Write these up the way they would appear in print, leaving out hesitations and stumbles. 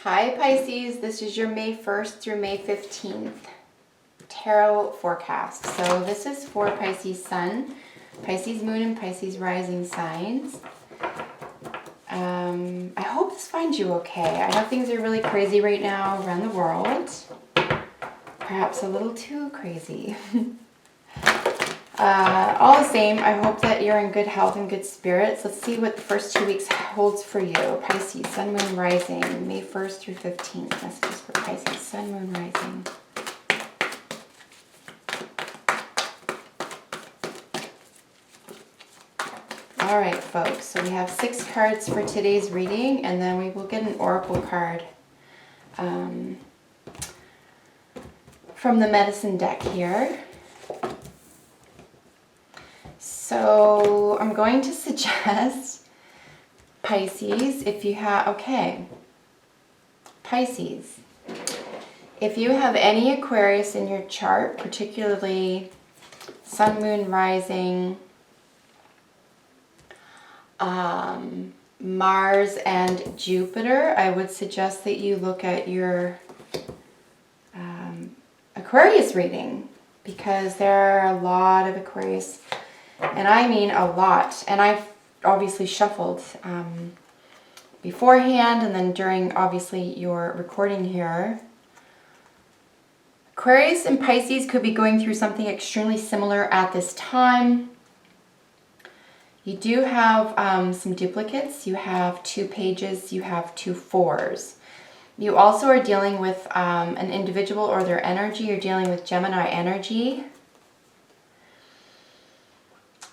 Hi Pisces, this is your May 1st through May 15th tarot forecast. So this is for Pisces Sun, Pisces Moon, and Pisces Rising signs. I hope this finds you okay. I know things are really crazy right now around the world. Perhaps a little too crazy. All the same, I hope that you're in good health and good spirits. Let's see what the first 2 weeks holds for you. Pisces, Sun, Moon, Rising, May 1st through 15th. Messages for Pisces, Sun, Moon, Rising. All right, folks. So we have 6 cards for today's reading, and then we will get an oracle card from the medicine deck here. So I'm going to suggest, Pisces, if you have, Pisces, if you have any Aquarius in your chart, particularly Sun, Moon, Rising, Mars, and Jupiter, I would suggest that you look at your Aquarius reading, because there are a lot of Aquarius. And I mean a lot. And I've obviously shuffled beforehand and then during, obviously, your recording here. Aquarius and Pisces could be going through something extremely similar at this time. You do have some duplicates. You have 2 pages. You have 2 4s. You also are dealing with an individual or their energy. You're dealing with Gemini energy.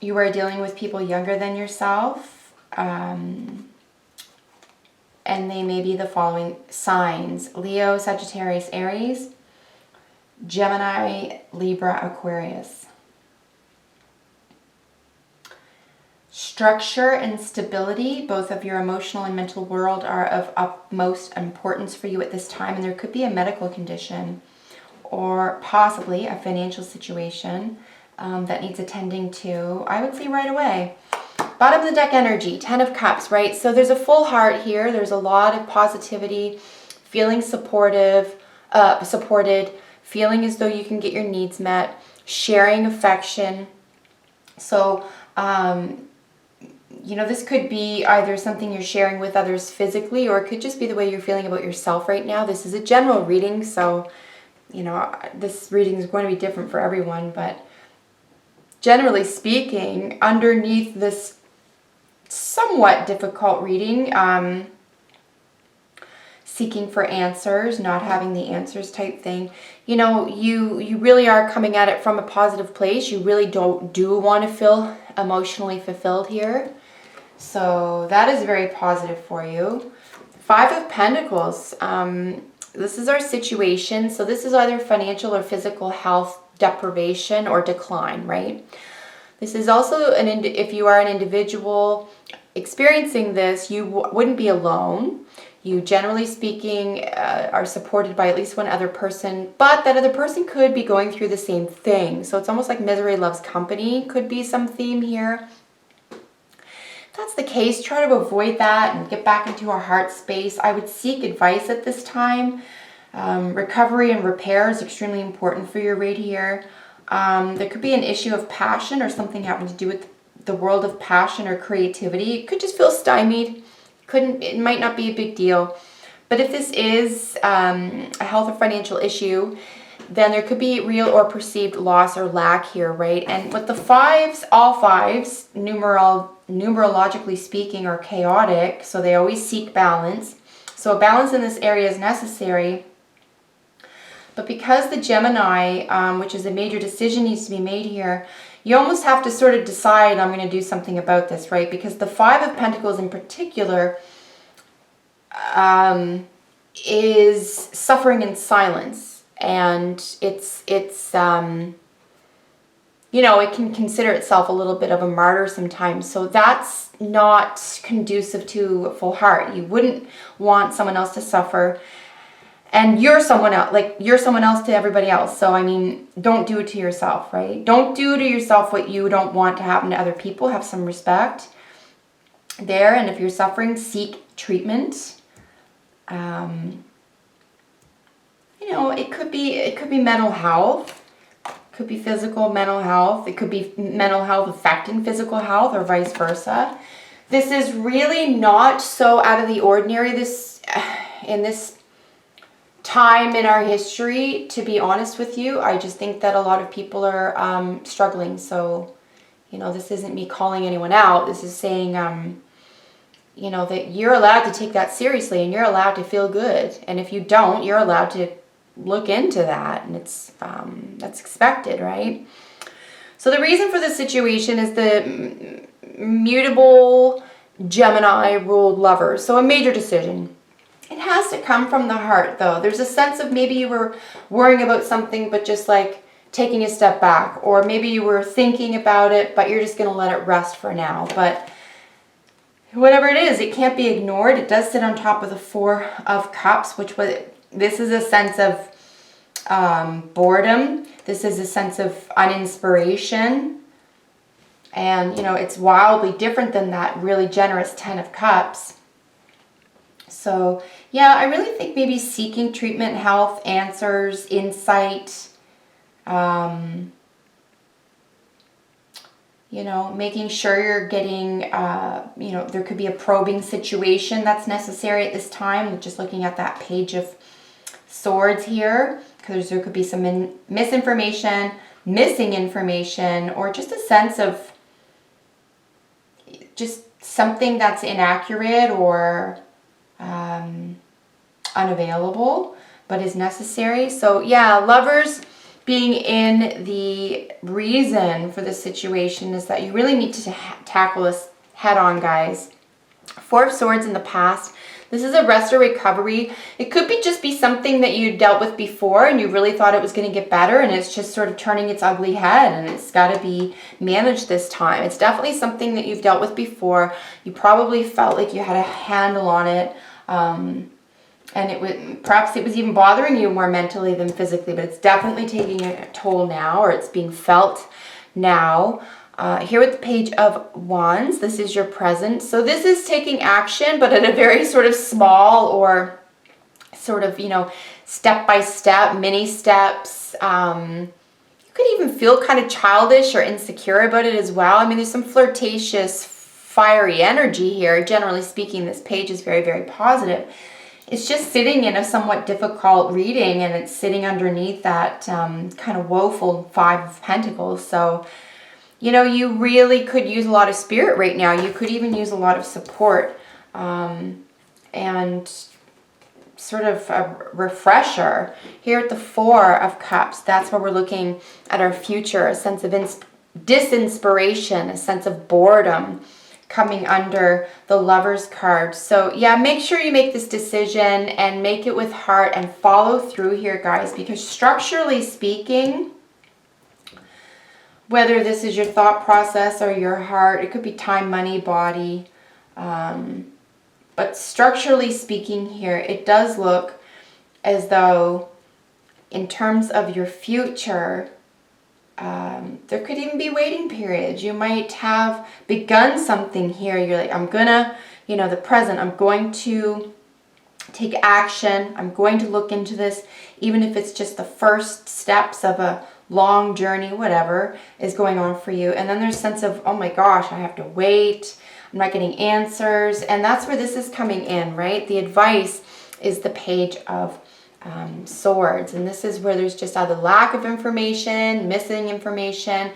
You are dealing with people younger than yourself, and they may be the following signs: Leo, Sagittarius, Aries, Gemini, Libra, Aquarius. Structure and stability, both of your emotional and mental world, are of utmost importance for you at this time, and there could be a medical condition or possibly a financial situation that needs attending to, I would say, right away. Bottom of the deck energy, 10 of Cups, right? So there's a full heart here. There's a lot of positivity, feeling supported, feeling as though you can get your needs met, sharing affection. So, this could be either something you're sharing with others physically, or it could just be the way you're feeling about yourself right now. This is a general reading, so, this reading is going to be different for everyone, but generally speaking, underneath this somewhat difficult reading, seeking for answers, not having the answers type thing, you really are coming at it from a positive place. You really do want to feel emotionally fulfilled here. So that is very positive for you. 5 of Pentacles. This is our situation. So this is either financial or physical health deprivation or decline, right? This is also if you are an individual experiencing this, you wouldn't be alone. You, generally speaking, are supported by at least one other person, but that other person could be going through the same thing. So it's almost like misery loves company could be some theme here. If that's the case, try to avoid that and get back into our heart space. I would seek advice at this time. Recovery and repair is extremely important for you right here. There could be an issue of passion or something having to do with the world of passion or creativity. It could just feel stymied. It might not be a big deal. But if this is a health or financial issue, then there could be real or perceived loss or lack here, right? And with the 5s, all 5s, numerologically speaking, are chaotic, so they always seek balance. So a balance in this area is necessary. But because the Gemini, which is a major decision, needs to be made here, you almost have to sort of decide, I'm going to do something about this, right? Because the 5 of Pentacles in particular is suffering in silence. And it can consider itself a little bit of a martyr sometimes. So that's not conducive to a full heart. You wouldn't want someone else to suffer. And you're someone else, you're someone else to everybody else. So, don't do it to yourself, right? Don't do to yourself what you don't want to happen to other people. Have some respect there. And if you're suffering, seek treatment. You know, it could be mental health. Could be physical, mental health. It could be mental health affecting physical health or vice versa. This is really not so out of the ordinary in this time in our history, to be honest with you. I just think that a lot of people are struggling. So, you know, this isn't me calling anyone out. This is saying, you know, that you're allowed to take that seriously and you're allowed to feel good. And if you don't, you're allowed to look into that, and it's that's expected, right? So the reason for this situation is the mutable Gemini ruled lovers. So a major decision. It has to come from the heart, though. There's a sense of maybe you were worrying about something, but just like taking a step back, or maybe you were thinking about it, but you're just going to let it rest for now. But whatever it is, it can't be ignored. It does sit on top of the Four of Cups, this is a sense of boredom. This is a sense of uninspiration. And, you know, it's wildly different than that really generous Ten of Cups. So, yeah, I really think maybe seeking treatment, health, answers, insight, you know, making sure you're getting, you know, there could be a probing situation that's necessary at this time. Just looking at that Page of Swords here, because there could be some misinformation, missing information, or just a sense of just something that's inaccurate or unavailable, but is necessary. So yeah, lovers being in the reason for this situation is that you really need to tackle this head on, guys. Four of Swords in the past. This is a rest or recovery. It could just be something that you dealt with before and you really thought it was going to get better, and it's just sort of turning its ugly head, and it's got to be managed this time. It's definitely something that you've dealt with before. You probably felt like you had a handle on it, and perhaps it was even bothering you more mentally than physically, but it's definitely taking a toll now, or it's being felt now. Here with the Page of Wands, this is your present. So this is taking action, but at a very sort of small or sort of, you know, step-by-step, mini steps. You could even feel kind of childish or insecure about it as well. I mean, there's some flirtatious, fiery energy here. Generally speaking, this page is very, very positive. It's just sitting in a somewhat difficult reading, and it's sitting underneath that kind of woeful Five of Pentacles. So, you know, you really could use a lot of spirit right now. You could even use a lot of support and sort of a refresher. Here at the Four of Cups, that's where we're looking at our future, a sense of disinspiration, a sense of boredom coming under the Lover's card. So yeah, make sure you make this decision and make it with heart and follow through here, guys, because structurally speaking, whether this is your thought process or your heart, it could be time, money, body. But structurally speaking here, it does look as though in terms of your future, there could even be waiting periods. You might have begun something here. You're like, I'm gonna, you know, the present, I'm going to take action. I'm going to look into this, even if it's just the first steps of a long journey, whatever is going on for you. And then there's a sense of, oh my gosh, I have to wait. I'm not getting answers. And that's where this is coming in, right? The advice is the Page of Swords. And this is where there's just either lack of information, missing information.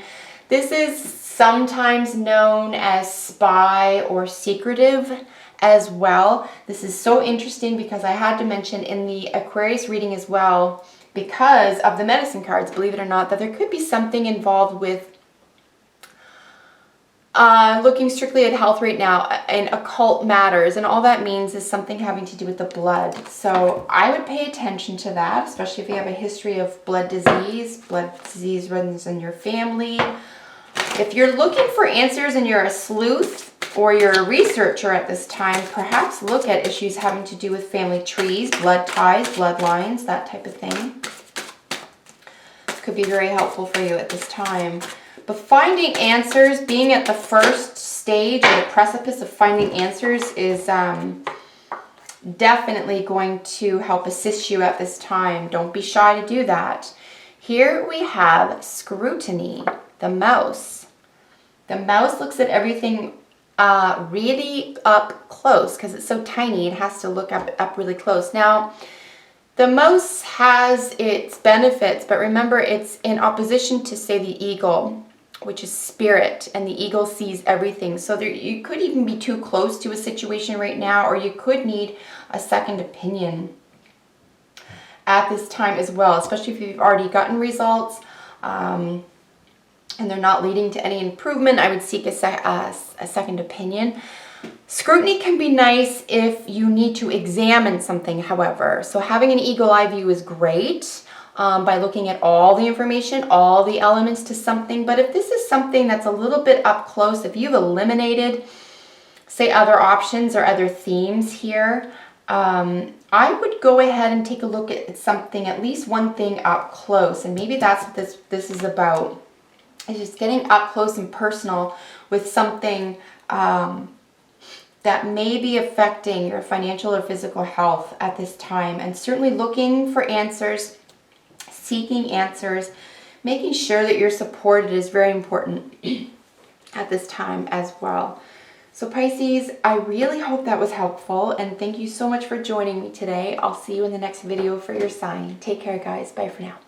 This is sometimes known as spy or secretive as well. This is so interesting because I had to mention in the Aquarius reading as well, because of the medicine cards, believe it or not, that there could be something involved with looking strictly at health right now and occult matters, and all that means is something having to do with the blood. So I would pay attention to that, especially if you have a history of blood disease runs in your family. If you're looking for answers and you're a sleuth or you're a researcher at this time, perhaps look at issues having to do with family trees, blood ties, bloodlines, that type of thing. This could be very helpful for you at this time. But finding answers, being at the first stage or the precipice of finding answers is definitely going to help assist you at this time. Don't be shy to do that. Here we have scrutiny, the mouse. The mouse looks at everything really up close because it's so tiny. It has to look up really close. Now, the mouse has its benefits, but remember it's in opposition to, say, the eagle, which is spirit, and the eagle sees everything. So you could even be too close to a situation right now, or you could need a second opinion at this time as well, especially if you've already gotten results and they're not leading to any improvement. I would seek a second opinion. Scrutiny can be nice if you need to examine something, however. So having an eagle eye view is great by looking at all the information, all the elements to something. But if this is something that's a little bit up close, if you've eliminated, say, other options or other themes here, I would go ahead and take a look at something, at least one thing up close. And maybe that's what this is about. It's just getting up close and personal with something that may be affecting your financial or physical health at this time, and certainly looking for answers, seeking answers, making sure that you're supported is very important at this time as well. So Pisces, I really hope that was helpful, and thank you so much for joining me today. I'll see you in the next video for your sign. Take care, guys. Bye for now.